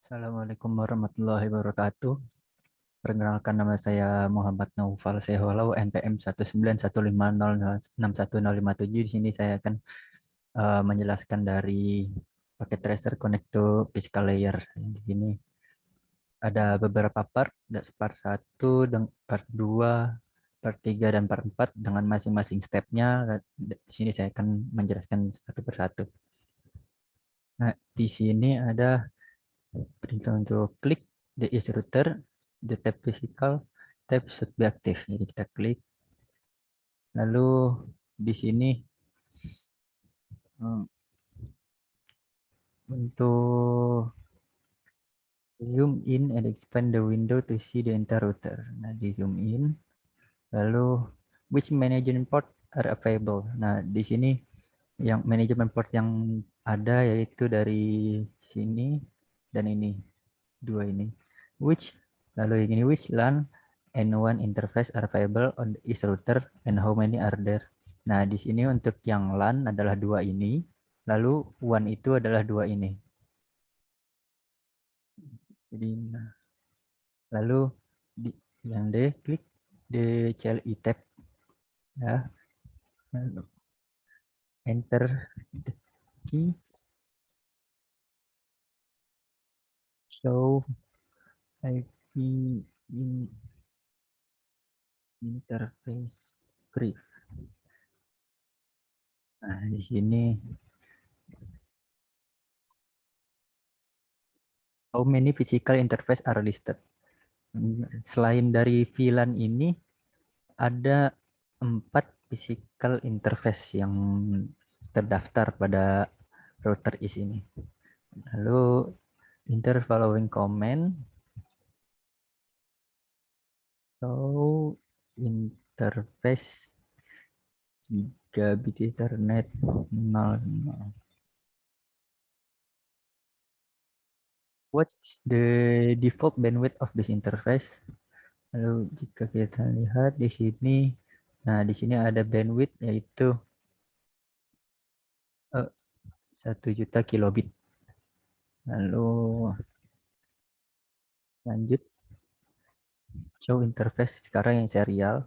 Assalamualaikum warahmatullahi wabarakatuh. Perkenalkan, nama saya Muhammad Naufal Seholau, NPM 19150061057. Di sini saya akan menjelaskan dari paket tracer connect to physical layer. Di sini ada beberapa part, ada part 1, part 2, part 3, dan part 4 dengan masing-masing stepnya. Di sini saya akan menjelaskan satu persatu. Nah, di sini ada perintah untuk klik the is router, the tab physical, tab should be active. Jadi kita klik, lalu di sini hmm, untuk zoom in and expand the window to see the entire router. Nah, di zoom in, lalu which management port are available. Nah, di sini yang management port yang ada yaitu dari sini dan ini, dua ini. Which, lalu yang ini which LAN and one interface are available on each router and how many are there. Nah, di sini untuk yang LAN adalah dua ini, lalu one itu adalah dua ini. Jadi, nah, lalu di yang D, klik the CLI tab, ya, lalu enter the key, show IP in interface brief. Nah, di sini how many physical interface are listed. Selain dari VLAN ini, ada 4 physical interface yang terdaftar pada router is ini. Lalu enter following command. So interface 3 bit Ethernet 00. What's the default bandwidth of this interface? Lalu jika kita lihat di sini, nah di sini ada bandwidth yaitu 1 juta kilobit. Lalu lanjut, show interface sekarang yang serial.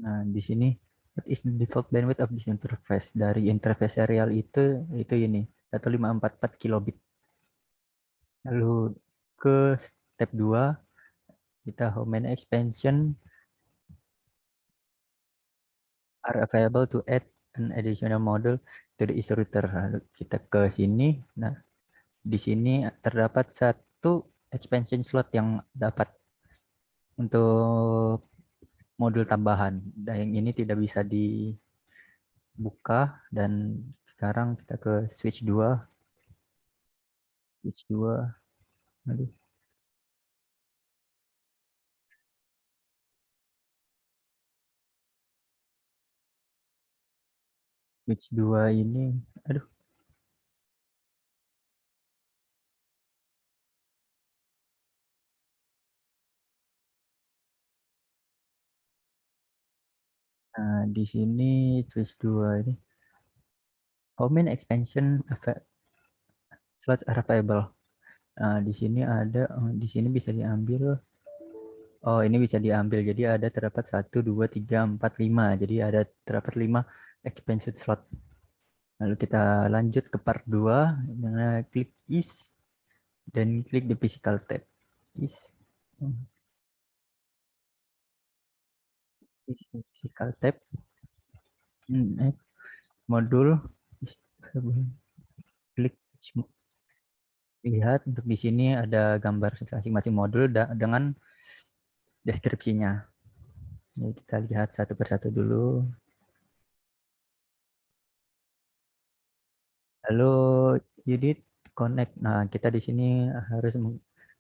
Nah, di sini what is the default bandwidth of this interface? Dari interface serial itu ini 1544 kilobit. Lalu ke step 2, kita how many expansion are available to add an additional module to the is router. Lalu kita ke sini. Nah, di sini terdapat satu expansion slot yang dapat untuk modul tambahan. Dan yang ini tidak bisa dibuka, dan sekarang kita ke switch 2. Switch 2. Aduh. Switch 2 ini, aduh. Nah, di sini switch 2 ini how many expansion slots are available. Nah, di sini ada, di sini bisa diambil. Oh, ini bisa diambil. Jadi ada terdapat 1, 2, 3, 4, 5. Jadi ada terdapat 5 expansion slot. Lalu kita lanjut ke part 2. Dengan klik is dan klik the physical tab. Is physical tab. Modul. Klik, lihat untuk di sini ada gambar masing-masing modul dengan deskripsinya. Jadi kita lihat satu persatu dulu. Lalu unit connect. Nah, kita di sini harus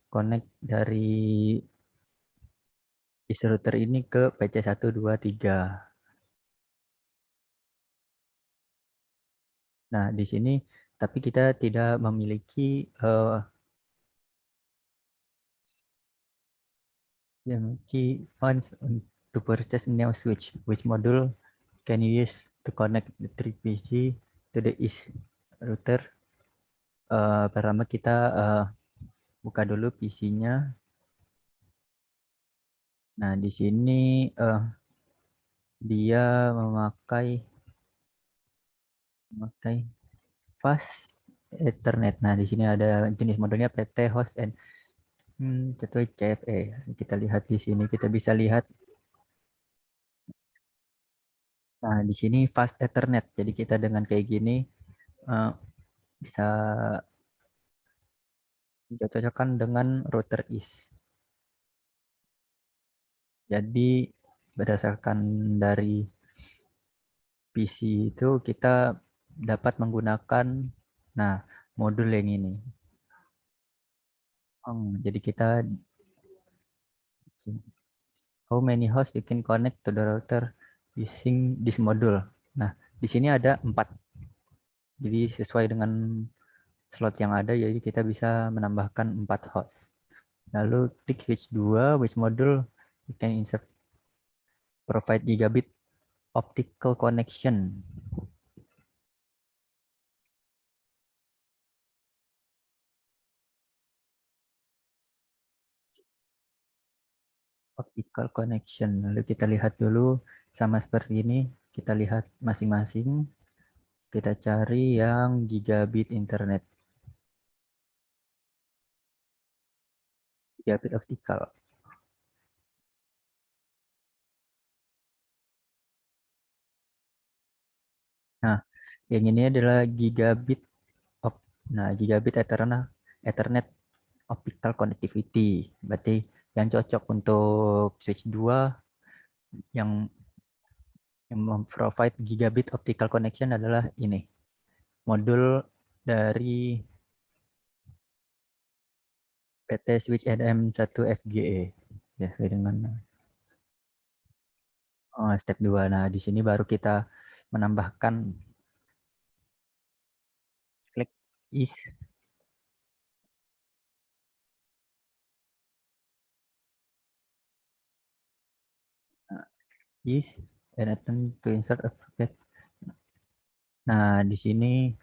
connect dari is router ini ke PC123. Nah, di sini tapi kita tidak memiliki funds To purchase a new switch, which module can you use to connect the 3PC to the east router? Pertama kita buka dulu PC-nya. Nah, di sini dia memakai fast Ethernet. Nah, di sini ada jenis modulnya PT host and contoh CFE. Kita lihat di sini, kita bisa lihat. Nah, di sini fast Ethernet. Jadi kita dengan kayak gini eh, bisa cocokkan dengan router IS. Jadi berdasarkan dari PC itu kita dapat menggunakan nah modul yang ini. Jadi kita how many hosts you can connect to the router using this module. Nah, di sini ada 4. Jadi sesuai dengan slot yang ada, jadi kita bisa menambahkan 4 host. Lalu klik switch 2, which module you can insert provide gigabit optical connection. Optical connection. Lalu kita lihat dulu sama seperti ini. Kita lihat masing-masing. Kita cari yang gigabit internet. Gigabit optical. Nah, yang ini adalah gigabit nah, gigabit Ethernet optical connectivity. Berarti yang cocok untuk switch 2 yang provide gigabit optical connection adalah ini. Modul dari PT Switch NM1 FGE. Ya, sesuai dengan step 2. Nah, di sini baru kita menambahkan klik is is and attempt to insert a packet. Nah, di sini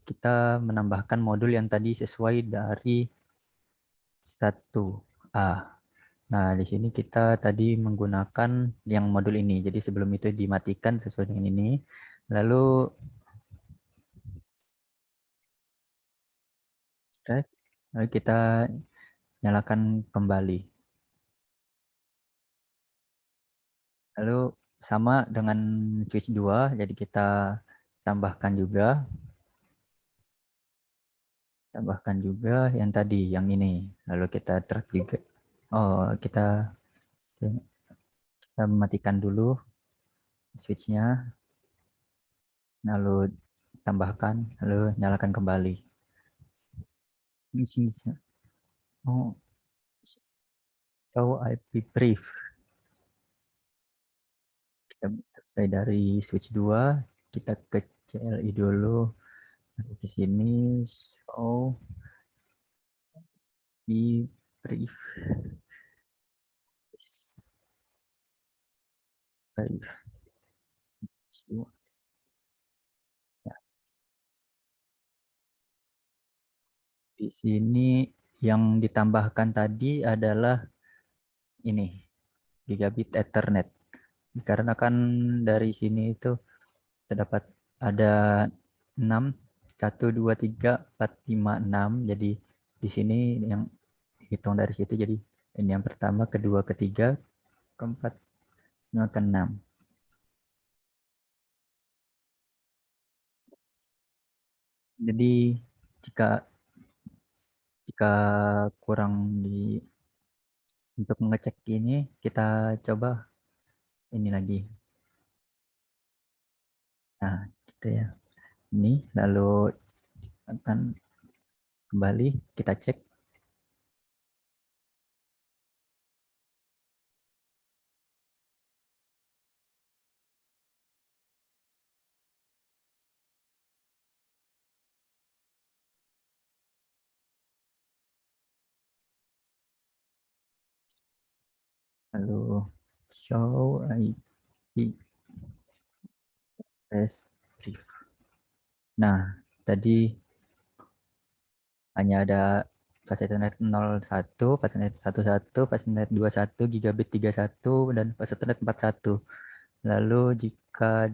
kita menambahkan modul yang tadi sesuai dari 1A. Nah, di sini kita tadi menggunakan yang modul ini. Jadi sebelum itu dimatikan sesuai dengan ini. Lalu lalu kita nyalakan kembali. Lalu sama dengan switch 2, jadi kita tambahkan juga yang tadi, yang ini. Lalu kita track juga. Oh, kita matikan dulu switchnya, lalu tambahkan, lalu nyalakan kembali. Ini sini. Oh, show IP brief. Kita selesai dari switch 2, kita ke CLI dulu. Di sini show IP brief. Ya, di sini yang ditambahkan tadi adalah ini gigabit Ethernet. Karena kan dari sini itu terdapat ada 6 1 2 3 4 5 6. Jadi di sini yang hitung dari situ, jadi ini yang pertama, kedua, ketiga, keempat, lima, keenam. Jadi jika jika kurang untuk mengecek ini, kita coba ini lagi. Nah, gitu ya. Ini lalu akan kembali kita cek. lalu show IP address brief. Nah, tadi hanya ada fast Ethernet 01, fast Ethernet 11, fast Ethernet 21, gigabit 31, dan fast Ethernet 41. Lalu jika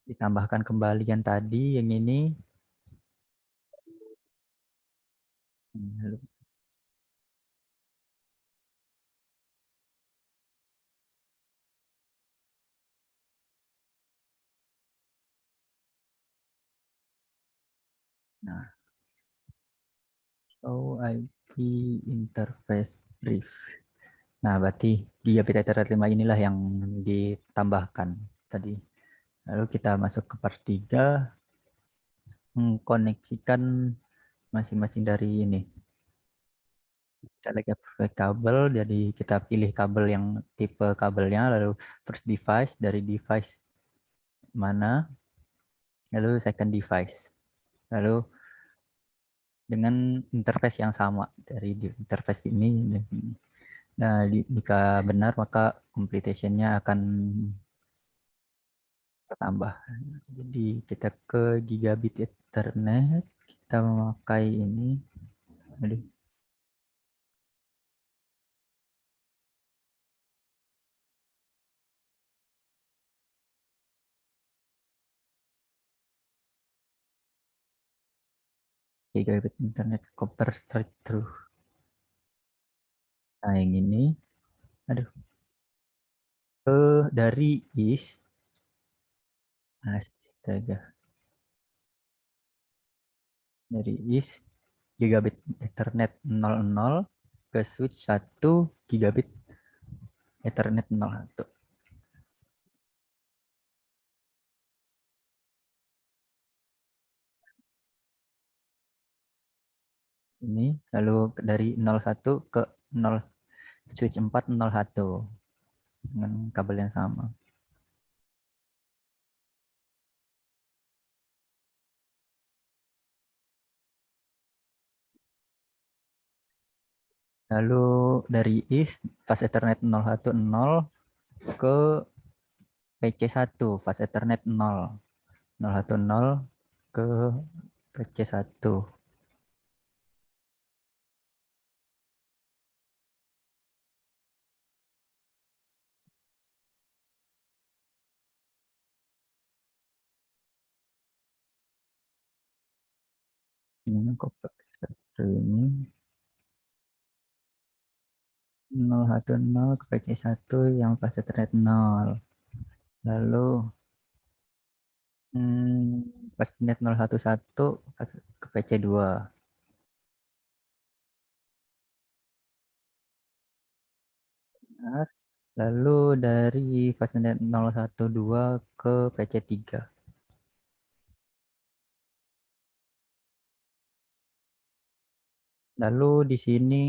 ditambahkan kembali yang tadi, yang ini, nah, show IP interface brief. Nah, berarti gigabit Ethernet 5 inilah yang ditambahkan tadi. Lalu kita masuk ke part 3, mengkoneksikan masing-masing dari ini. Select appropriate kabel, jadi kita pilih kabel yang tipe kabelnya, lalu first device, dari device mana, lalu second device. Lalu dengan interface yang sama dari interface ini. Nah, jika benar maka completion-nya akan bertambah. Jadi kita ke gigabit Ethernet, kita memakai ini. Aduh, gigabit Internet copper straight through. Nah, yang ini, aduh, dari is, astaga, dari is gigabit Ethernet 00 ke switch 1 gigabit Ethernet 01. Ini lalu dari 01 ke 0 switch 4 01 dengan kabel yang sama. Lalu dari is fast Ethernet 010 ke PC1 fast Ethernet 0 010 ke PC1. Ini copper ini 010 ke PC1 yang fast Ethernet 0. Lalu pas net 011 ke PC2. Benar. Lalu dari fastnet 012 ke PC3. Lalu di sini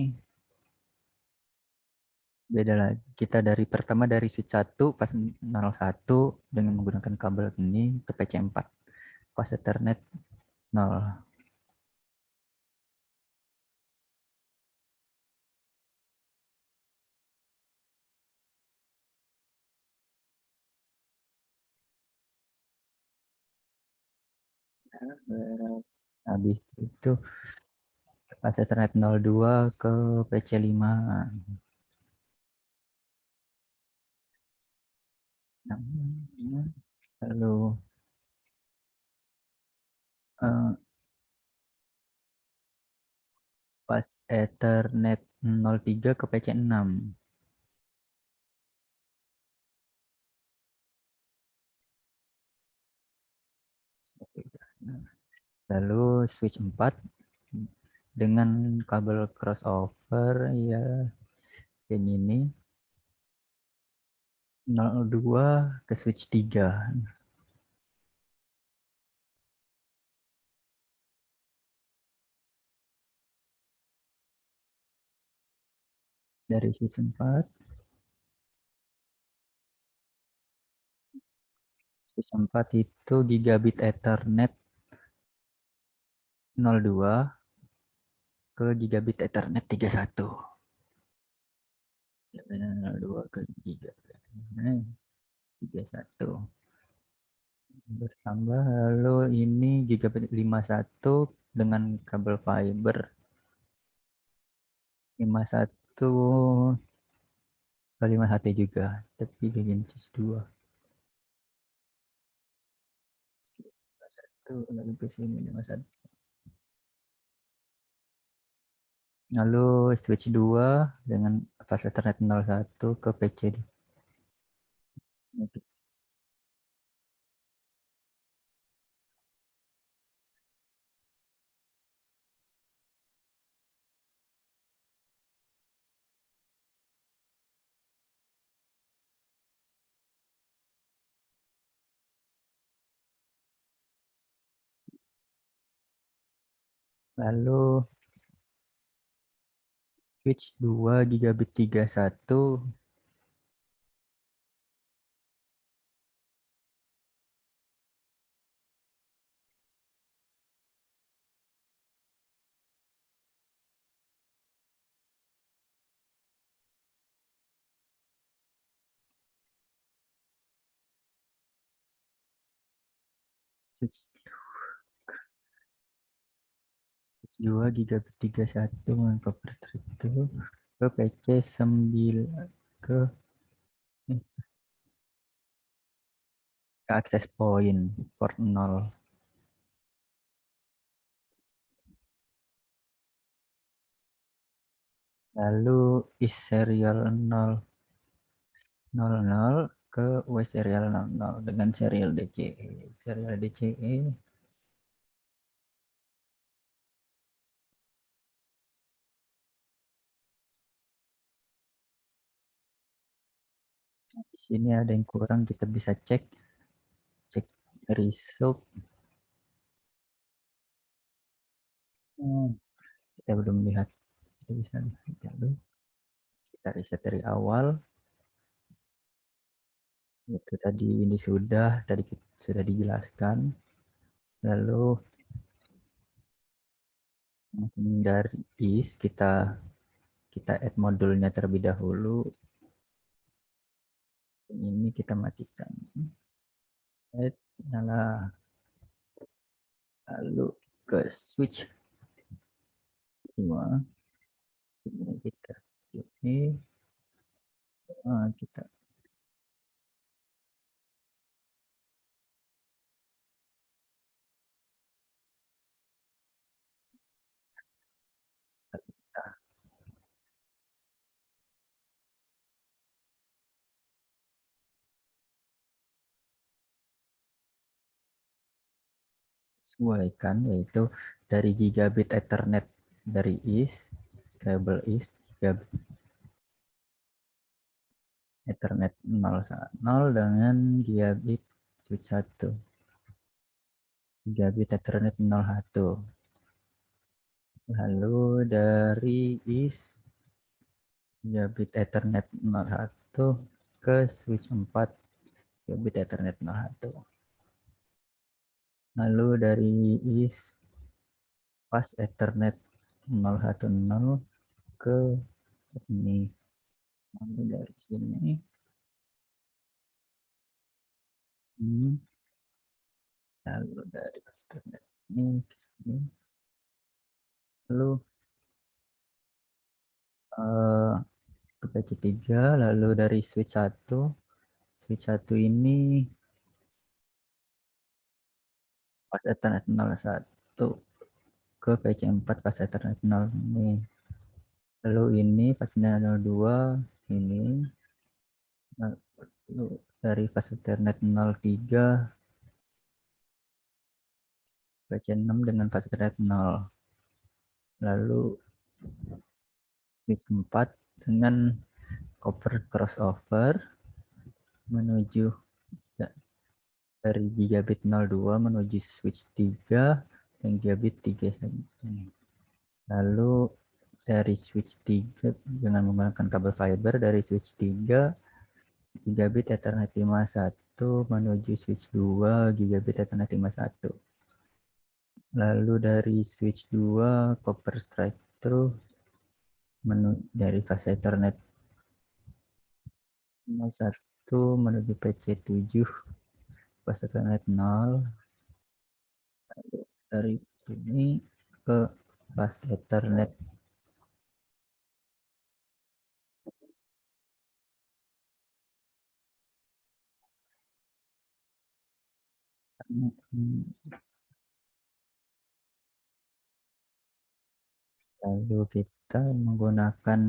beda lagi. Kita dari pertama dari switch 1 pas 01 dengan menggunakan kabel ini ke PC4. Pas Ethernet 0. Habis itu pas Ethernet 02 ke PC5. Lalu eh, pas Ethernet 03 ke PC6. Lalu switch 4 dengan kabel crossover ya kayak gini 02 ke switch 3. Dari switch 4 itu gigabit Ethernet 02 ke gigabit Ethernet 31. 2 ke 3. 31. Bertambah, lalu ini gigabit 51 dengan kabel fiber 51 ke 5HT juga, tapi bikin cis 2. 1 lagi ke sini 51. Lalu switch 2 dengan fase Ethernet 01 ke PC. Lalu switch 2 gigabit 31 switch 2 gigabit 31 dengan copper itu ke PC 9 ke access point port 0. Lalu is serial 000 ke W serial 00 dengan serial DCE. Serial DCE di sini ada yang kurang, kita bisa cek result. Kita belum lihat, kita bisa lihat dulu. Kita riset dari awal. Itu tadi ini tadi sudah dijelaskan. Lalu langsung dari is kita add modulnya terlebih dahulu. Ini kita matikan. Add, nyala. Lalu ke switch 2. Ini kita kita sesuaikan, yaitu dari gigabit Ethernet dari kabel gigabit Ethernet 0 dengan gigabit switch 1 gigabit Ethernet 01. Lalu dari gigabit Ethernet 01 ke switch 4 gigabit Ethernet 01. Lalu dari pas Ethernet 010 ke ini. Lalu dari sini lalu dari Ethernet ini ke sini. Lalu ke PC3, lalu dari switch 1 ini pas Ethernet 01 ke PC4 pas Ethernet 0 ini. Lalu ini pas 02 ini. Lalu dari pas Ethernet 03 PC6 dengan pas Ethernet 0. Lalu switch 4 dengan copper crossover menuju dari gigabit 02 menuju switch 3 dan gigabit 3 ini. Lalu dari switch 3 dengan menggunakan kabel fiber dari switch 3 gigabit Ethernet 51 menuju switch 2 gigabit Ethernet 51. Lalu dari switch 2 copper straight through dari fase Ethernet 01 menuju PC7 pas Ethernet 0, dari sini ke pas Ethernet. Lalu kita menggunakan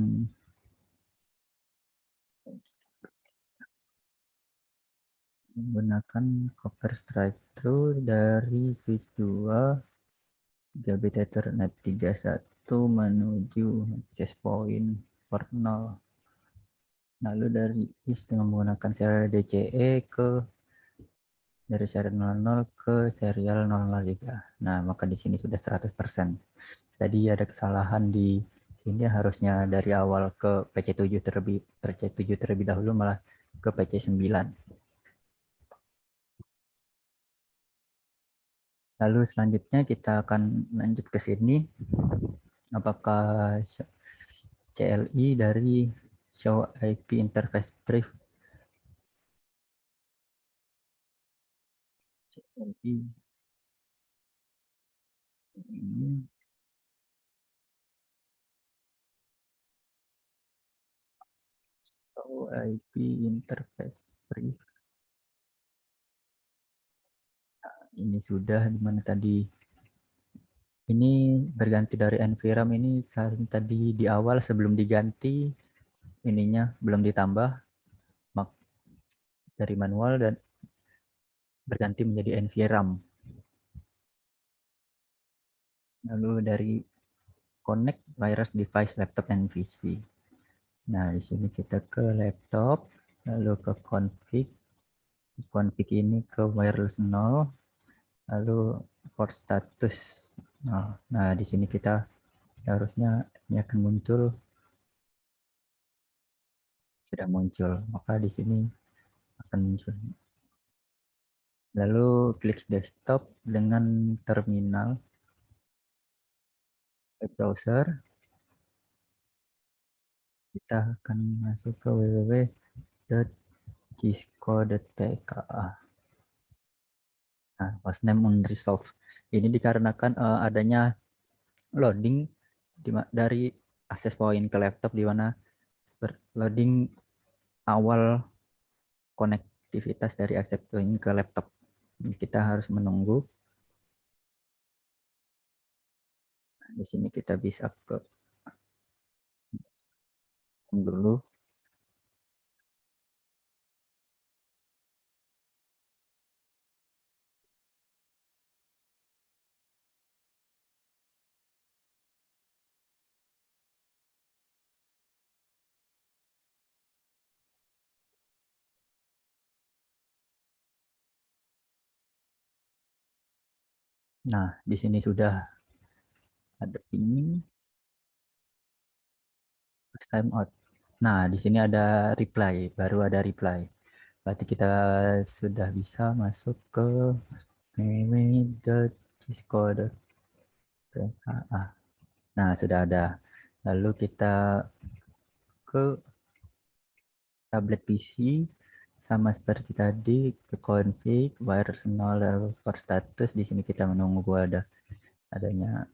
copper strike through dari switch 2 gigabit Ethernet 31 menuju access point port 0. Lalu dari IS dengan menggunakan serial DCE dari serial 00 ke serial 00 juga. Nah, maka di sini sudah 100%. Tadi ada kesalahan di sini, harusnya dari awal ke PC7 terlebih dahulu, malah ke PC9. Lalu selanjutnya kita akan lanjut ke sini. Apakah CLI dari Show IP Interface Brief CLI ini Show IP Interface Brief ini sudah, dimana tadi ini berganti dari NVRAM, ini seharusnya tadi di awal sebelum diganti ininya belum ditambah dari manual dan berganti menjadi NVRAM. Lalu dari connect wireless device laptop and PC. Nah, di sini kita ke laptop, lalu ke config. Config ini ke wireless 0, lalu port status. Nah, di sini kita harusnya ini akan muncul, sudah muncul, maka di sini akan muncul. Lalu klik desktop dengan terminal web browser. Kita akan masuk ke www.cisco.tk. Nah, hostname unresolved. Ini dikarenakan adanya loading dari access point ke laptop, di mana loading awal konektivitas dari access point ke laptop. Kita harus menunggu. Di sini kita bisa ke dulu. Nah, di sini sudah ada ini time out. Nah, di sini ada reply, baru ada reply. Berarti kita sudah bisa masuk ke www.cisco.pka. Nah, sudah ada. Lalu kita ke tablet PC, sama seperti tadi, ke config, wireless 0, lalu for status. Di sini kita menunggu adanya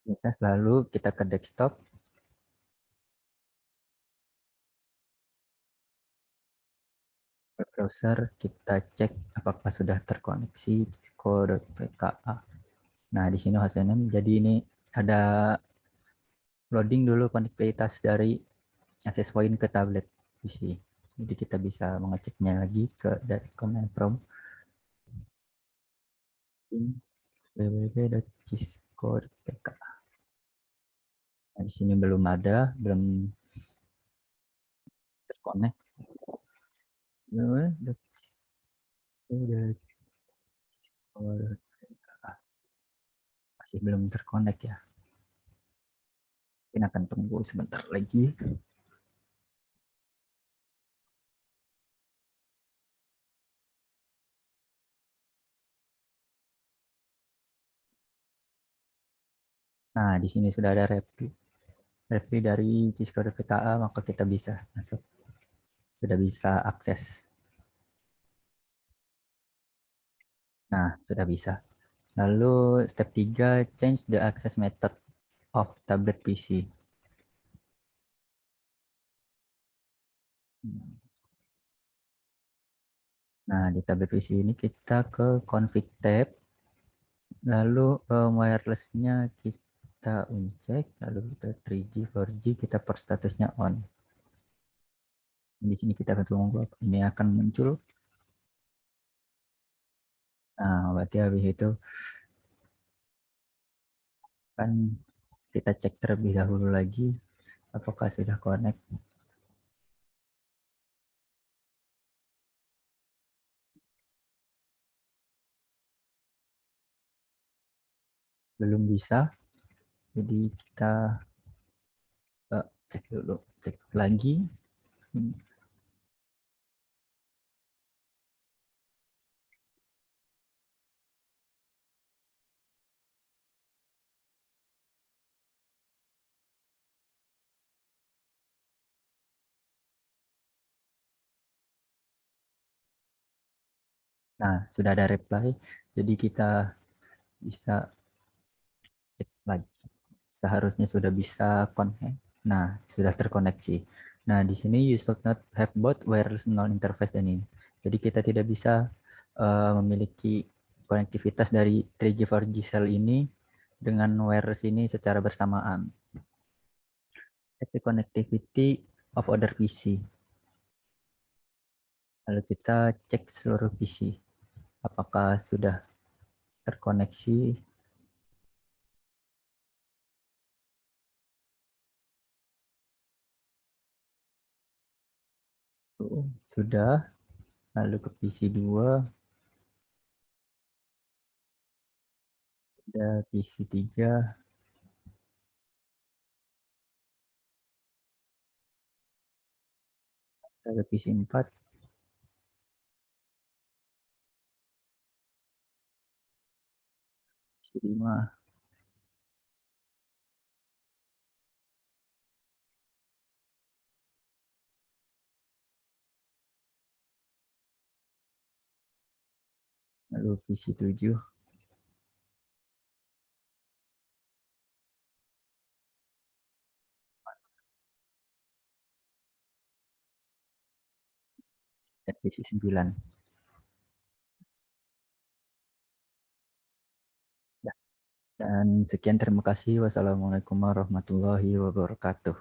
aktivitas. Lalu kita ke desktop, web browser, kita cek apakah sudah terkoneksi cisco.pka. Nah, di sini hasilnya jadi ini ada loading dulu konektivitas dari access point ke tablet PC. Jadi kita bisa mengeceknya lagi dari command prompt www.cisco.pk. Nah, di sini belum terkonek. Masih belum terkonek ya. Mungkin akan tunggu sebentar lagi. Nah, di sini sudah ada review dari Cisco DVKA, maka kita bisa masuk, sudah bisa akses. Nah, sudah bisa. Lalu step 3, change the access method of tablet PC. Nah, di tablet PC ini kita ke config tab, lalu wirelessnya kita uncheck, lalu kita 3G, 4G, kita per statusnya on. Di sini kita akan tunggu, ini akan muncul. Nah, berarti habis itu kan kita cek terlebih dahulu lagi apakah sudah connect. Belum bisa, jadi kita cek dulu, cek lagi. Nah, sudah ada reply, jadi kita bisa cek lagi. Seharusnya sudah bisa connect. Nah, sudah terkoneksi. Nah, di sini you should not have both wireless null interface ini. Jadi kita tidak bisa memiliki konektivitas dari 3G 4G cell ini dengan wireless ini secara bersamaan. Check the connectivity of other PC. Lalu kita cek seluruh PC. Apakah sudah terkoneksi? Sudah. Lalu ke PC 2, ada PC 3, ada PC 4, PC 5, lalu PC 7, dan PC 9. Dan sekian, terima kasih. Wassalamualaikum warahmatullahi wabarakatuh.